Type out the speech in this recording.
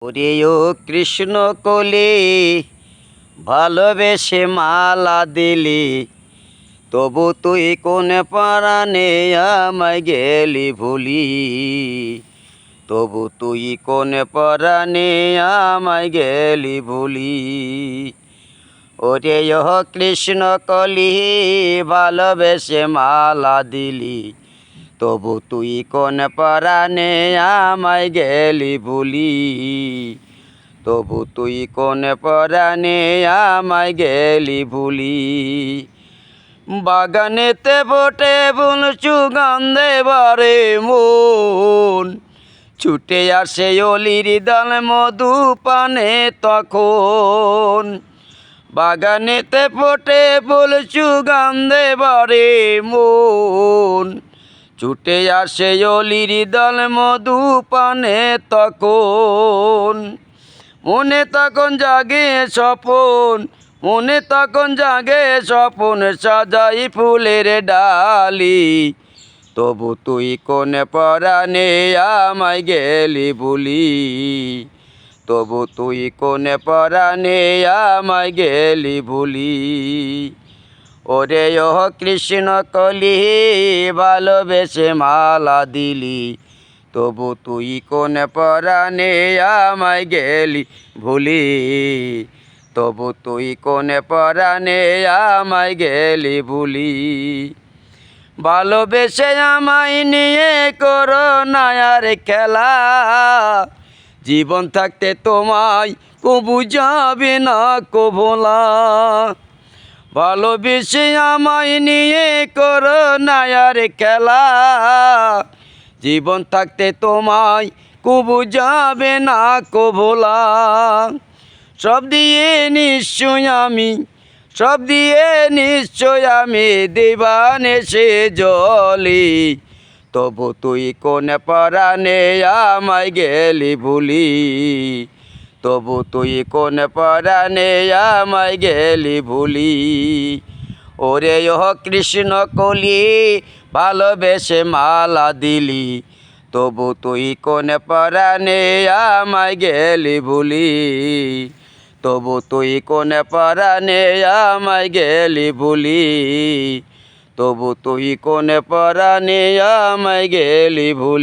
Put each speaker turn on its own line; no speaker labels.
ওরে ও কৃষ্ণ কলি ভালোবেসে মালা দিলি, তবু তুই কোন পরাণে আমায় গেলি ভুলি। তবু তুই কোন পরাণে আমায় গেলি ভুলি। ওরে ও কৃষ্ণ কলি ভালোবেসে মালা দিলি, তবু তুই কোন পরাণে আমায় গেলি ভুলি। তবু তুই কোন পরাণে আমায় গেলি ভুলি। বাগানেতে বটে বুন সুগন্ধে বারে মন, ছুটে আসে অলির দল মধু পানে তখন। বাগানেতে ফোটে ফুল সুগন্ধে বারে মন, ছুটে আসে অলির দল মধু পানে তখন। মনে তখন জাগে স্বপন, মনে তখন জাগে স্বপন, সাজাই ফুলের ডালি। তবু তুই কোন পরাণে আমায় গেলি ভুলি। তবু তুই কোন পরাণে আমায় গেলি ভুলি। ওরে ও কৃষ্ণ কলি ভালোবেসে মালা দিলি, তবু তুই কোন পরাণে আমায় গেলি ভুলি। তবু তুই কোন পরাণে আমায় গেলি ভুলি। ভালোবেসে আমায় নিয়ে করো না আর খেলা, জীবন থাকতে তোমায় কবু যাবে না কো ভোলা। ভালোবেসে আমায় নিয়ে করো না আর খেলা, জীবন থাকতে তোমায় কবু যাবে না কো ভোলা। সব দিয়ে নিশ্চয় আমি, সব দিয়ে নিশ্চয় আমি দেবানেশে জলি। তবু তুই কোন পরাণে আমায় গেলি ভুলি। তবু তুই কোন পরাণে আমায় গেলি ভুলি। ওরে ও কৃষ্ণ কলি ভালোবেসে মালা দিলি, তবু তুই কোন পরাণে আমায় গেলি ভুলি। তবু তুই কোন পরাণে আমায় গেলি ভুলি। তবু তুই কোন পরাণে আমায় গেলি ভুলি।